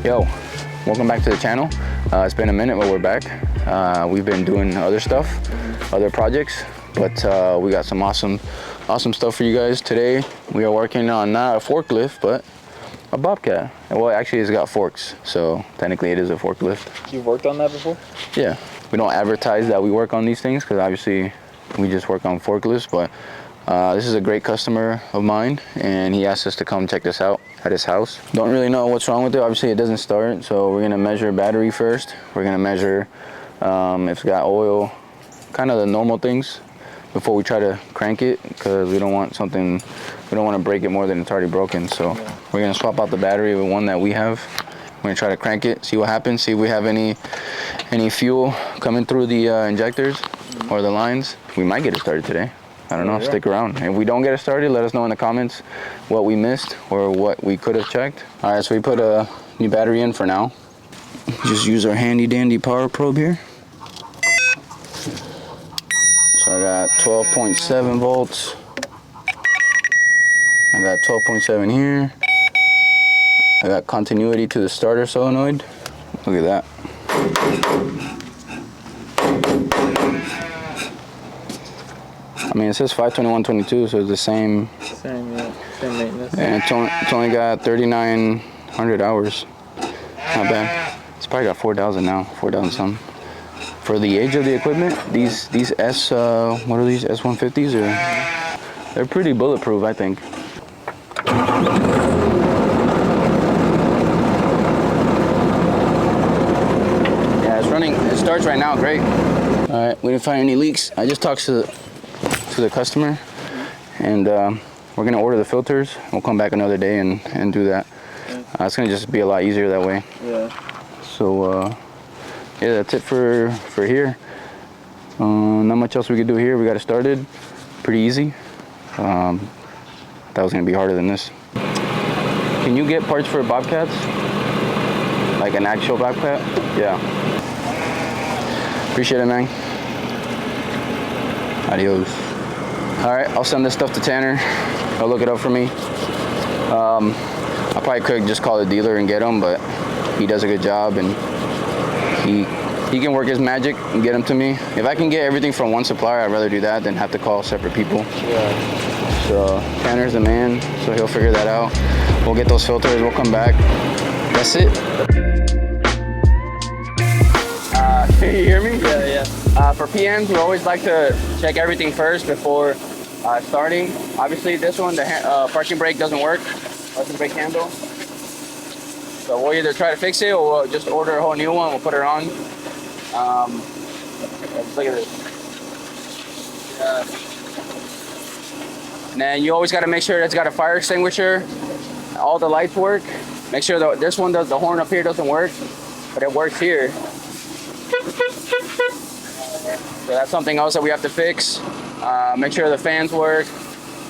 Yo, welcome back to the channel. It's been a minute, but we're back. We've been doing other stuff, other projects, but we got some awesome stuff for you guys. Today we are working on not a forklift, but a Bobcat. Well, actually it's got forks, so technically it is a forklift. You've worked on that before? Yeah, we don't advertise that we work on these things because obviously we just work on forklifts, but this is a great customer of mine and he asked us to come check this out at his house. Don't really know what's wrong with it. Obviously it doesn't start, so we're gonna measure battery first. We're gonna measure if it's got oil, kind of the normal things before we try to crank it, because we don't want to break it more than it's already broken. So yeah, we're gonna swap out the battery with one that we have. We're gonna try to crank it, see what happens, see if we have any fuel coming through the injectors or the lines. We might get it started today. I don't know, stick around. If we don't get it started, let us know in the comments what we missed or what we could have checked. All right, so we put a new battery in for now. Just use our handy dandy power probe here. So I got 12.7 volts. I got 12.7 here. I got continuity to the starter solenoid. Look at that. I mean, it says 521.22, so it's the same. Same maintenance. And it's only got 3,900 hours. Not bad. It's probably got 4,000 now, 4,000 something. For the age of the equipment, these what are these, S150s? They're pretty bulletproof, I think. Yeah, it's running. It starts right now, great. All right, we didn't find any leaks. I just talked to the customer, and we're gonna order the filters. We'll come back another day and do that. It's gonna just be a lot easier that way. Yeah. So yeah, that's it for here. Not much else we could do here. We got it started pretty easy. That was gonna be harder than this. Can you get parts for Bobcats, like an actual Bobcat? Yeah. Appreciate it, man. Adios. All right, I'll send this stuff to Tanner. He'll look it up for me. I probably could just call the dealer and get them, but he does a good job and he can work his magic and get them to me. If I can get everything from one supplier, I'd rather do that than have to call separate people. Yeah. So Tanner's the man, so he'll figure that out. We'll get those filters, we'll come back. That's it. Can you hear me? Yeah. For PMs, we always like to check everything first before starting. Obviously this one, the parking brake doesn't work, parking brake handle. So we'll either try to fix it or we'll just order a whole new one, we'll put it on. Look at this. And then you always got to make sure it's got a fire extinguisher. All the lights work. Make sure that this one does, the horn up here doesn't work, but it works here. So that's something else that we have to fix. Make sure the fans work.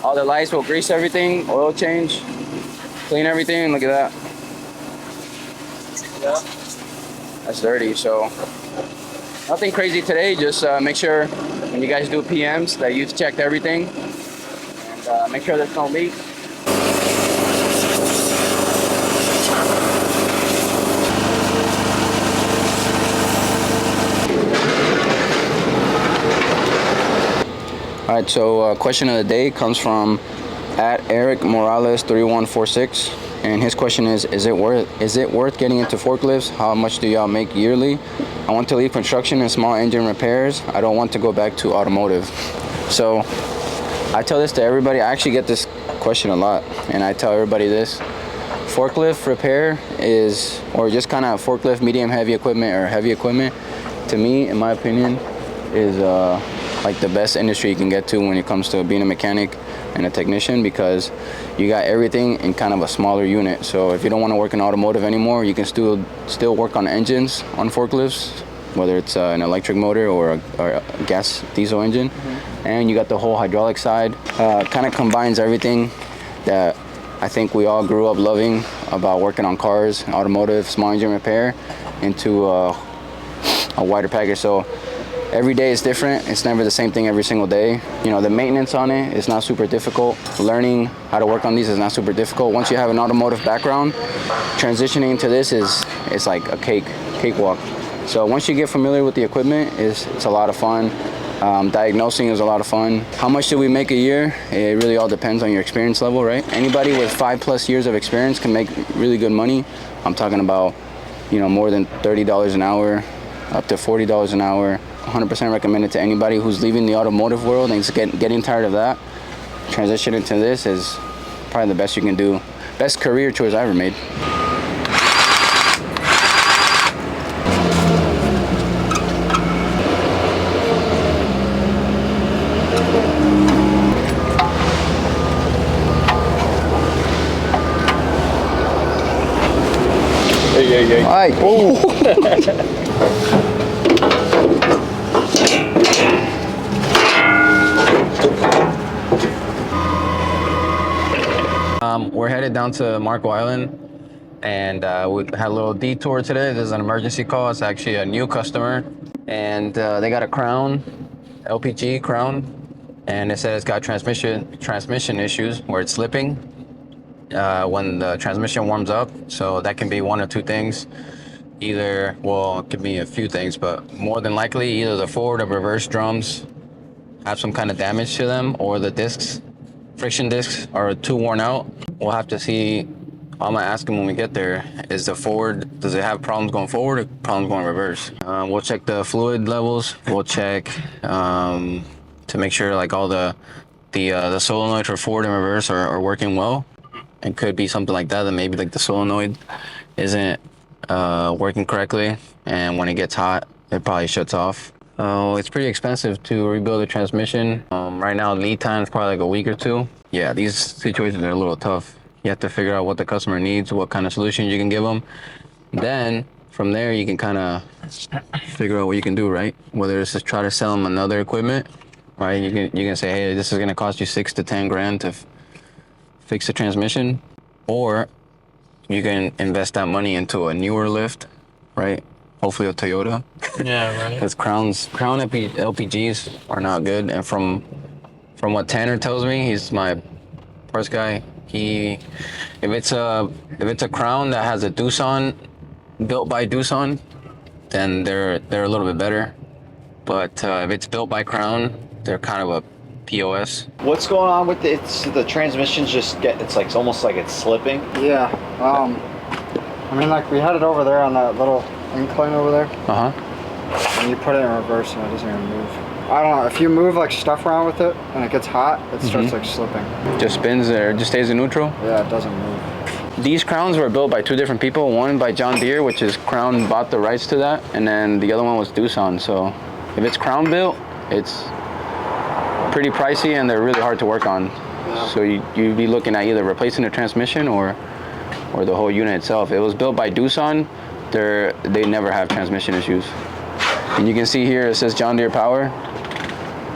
All the lights, will grease everything, oil change, clean everything. Look at that. Yeah. That's dirty, so nothing crazy today. Just make sure when you guys do PMs that you've checked everything and make sure there's no leaks. All right, so question of the day comes from @EricMorales3146. And his question is it worth getting into forklifts? How much do y'all make yearly? I want to leave construction and small engine repairs. I don't want to go back to automotive. So I tell this to everybody. I actually get this question a lot, and I tell everybody this. Forklift repair is, or just kind of forklift, medium heavy equipment or heavy equipment, to me, in my opinion, is like the best industry you can get to when it comes to being a mechanic and a technician, because you got everything in kind of a smaller unit. So if you don't want to work in automotive anymore, you can still work on engines on forklifts, whether it's an electric motor or a gas diesel engine. And you got the whole hydraulic side. Kind of combines everything that I think we all grew up loving about working on cars, automotive, small engine repair, into a wider package. So Every day is different. It's never the same thing every single day. You know, the maintenance on it is not super difficult. Learning how to work on these is not super difficult. Once you have an automotive background, transitioning to this it's like a cakewalk. So once you get familiar with the equipment, it's a lot of fun. Diagnosing is a lot of fun. How much do we make a year? It really all depends on your experience level, right? Anybody with 5+ years of experience can make really good money. I'm talking about, you know, more than $30 an hour, up to $40 an hour. 100% recommend it to anybody who's leaving the automotive world and is getting tired of that. Transitioning to this is probably the best you can do. Best career choice I ever made. Hey. All right. We're headed down to Marco Island, and we had a little detour today. This is an emergency call. It's actually a new customer, and they got a Crown, LPG Crown, and it said it's got transmission issues where it's slipping when the transmission warms up. So that can be one or two things. Either, well, it could be a few things, but more than likely, either the forward or reverse drums have some kind of damage to them, or the discs, friction discs, are too worn out. We'll have to see. I'm gonna ask him when we get there, is the forward, does it have problems going forward or problems going reverse? We'll check the fluid levels. We'll check to make sure like all the solenoids for forward and reverse are working well. It could be something like that maybe like the solenoid isn't working correctly, and when it gets hot, it probably shuts off. It's pretty expensive to rebuild a transmission. Right now, lead time is probably like a week or two. Yeah, these situations are a little tough. You have to figure out what the customer needs, what kind of solutions you can give them. Then from there, you can kind of figure out what you can do, right? Whether it's just try to sell them another equipment, right? You can say, hey, this is going to cost you $6 to $10 grand to fix the transmission, or you can invest that money into a newer lift, right? Hopefully a Toyota. Yeah, right. Because Crown LPGs are not good. And from what Tanner tells me, he's my parts guy. If it's a Crown that has a Doosan, built by Doosan, then they're a little bit better. But if it's built by Crown, they're kind of a POS. What's going on with the transmission's it's like almost like it's slipping? Yeah. I mean, like we had it over there on that little incline over there. And you put it in reverse and it doesn't even move. I don't know, if you move like stuff around with it and it gets hot, it starts like slipping. Just spins or just stays in neutral? Yeah, it doesn't move. These Crowns were built by two different people. One by John Deere, which is Crown bought the rights to that, and then the other one was Doosan. So if it's Crown built, it's pretty pricey and they're really hard to work on. Yeah. So you'd be looking at either replacing the transmission or the whole unit itself. If it was built by Doosan, they never have transmission issues. And you can see here it says John Deere Power.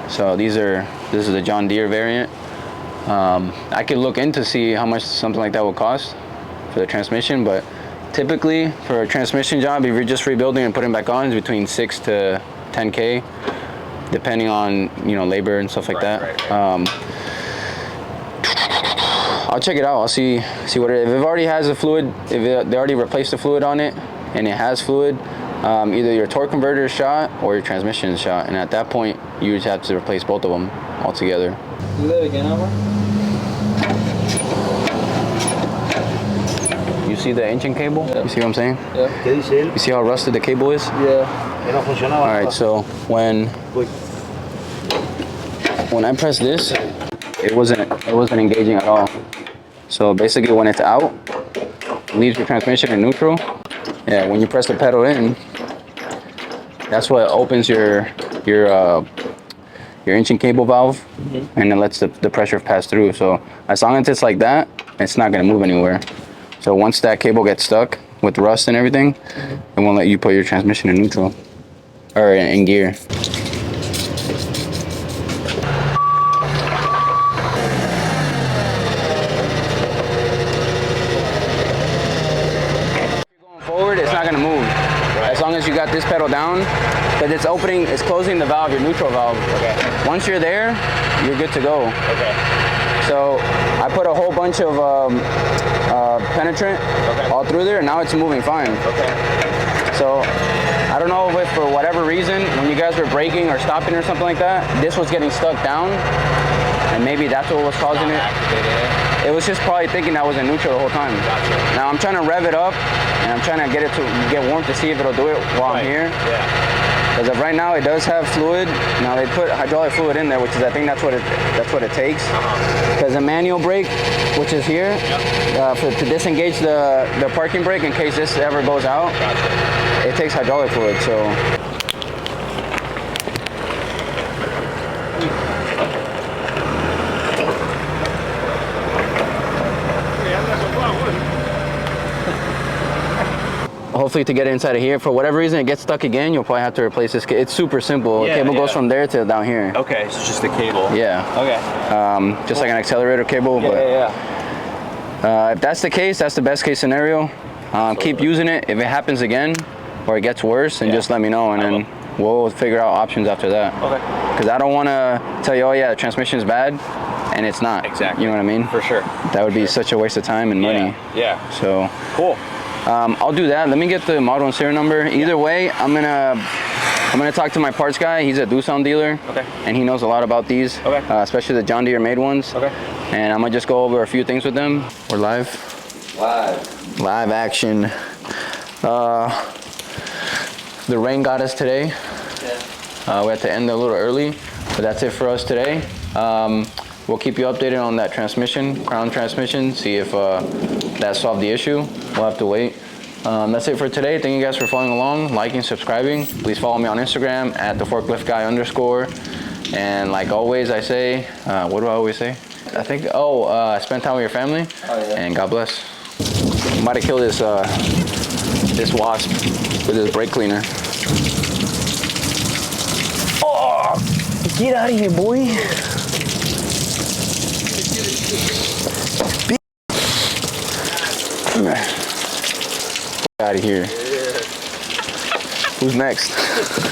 So this is the John Deere variant. I could look in to see how much something like that would cost for the transmission, but typically for a transmission job, if you're just rebuilding and putting back on, it's between $6 to $10K, depending on labor and stuff like that. Right. I'll check it out. I'll see what if it already has a fluid. If they already replaced the fluid on it and it has fluid, either your torque converter is shot or your transmission is shot, and at that point you just have to replace both of them altogether. Do that again, Albert? You see the engine cable? Yeah. You see what I'm saying? Yeah. You see how rusted the cable is? Yeah. All right, so when I press this, it wasn't engaging at all. So basically when it's out, it leaves your transmission in neutral. Yeah, when you press the pedal in, that's what opens your engine cable valve, and it lets the pressure pass through. So as long as it's like that, it's not gonna move anywhere. So once that cable gets stuck with rust and everything, it won't let you put your transmission in neutral or in gear. got this pedal down, but it's closing the valve, your neutral valve. Okay. Once you're there, you're good to go. Okay. So I put a whole bunch of penetrant all through there, and now it's moving fine. Okay. So I don't know if for whatever reason, when you guys were braking or stopping or something like that, this was getting stuck down, and maybe that's what was causing it. It was just probably thinking that was in neutral the whole time. Gotcha. Now I'm trying to rev it up, and I'm trying to get it to get warm to see if it'll do it while I'm here. Yeah. As of right now, it does have fluid. Now they put hydraulic fluid in there, which is I think that's what it takes. Because a manual brake, which is here, to disengage the parking brake in case this ever goes out, it takes hydraulic fluid. So. Hopefully to get inside of here, for whatever reason it gets stuck again, you'll probably have to replace this. It's super simple. The cable goes from there to down here. Okay, so it's just the cable. Yeah. Okay. Just like an accelerator cable. If that's the case, that's the best case scenario. Keep using it. If it happens again or it gets worse, then just let me know, and then we'll figure out options after that. Okay. Because I don't want to tell you, oh yeah, the transmission is bad, and it's not. Exactly. You know what I mean? For sure. That would be such a waste of time and money. Yeah. So. Cool. I'll do that. Let me get the model and serial number. Either way, I'm gonna talk to my parts guy. He's a Doosan dealer. Okay. And he knows a lot about these. Okay. Especially the John Deere made ones. Okay. And I'm gonna just go over a few things with them. We're live. Live action. The rain got us today. Yeah. We had to end a little early, but that's it for us today. We'll keep you updated on that transmission, crown transmission, see if that solved the issue. We'll have to wait. That's it for today. Thank you guys for following along, liking, subscribing. Please follow me on Instagram at @theforkliftguy_. And like always, I say, what do I always say? I think, spend time with your family, and God bless. I'm about to kill this wasp with this brake cleaner. Oh, get out of here, boy. Out of here. Who's next?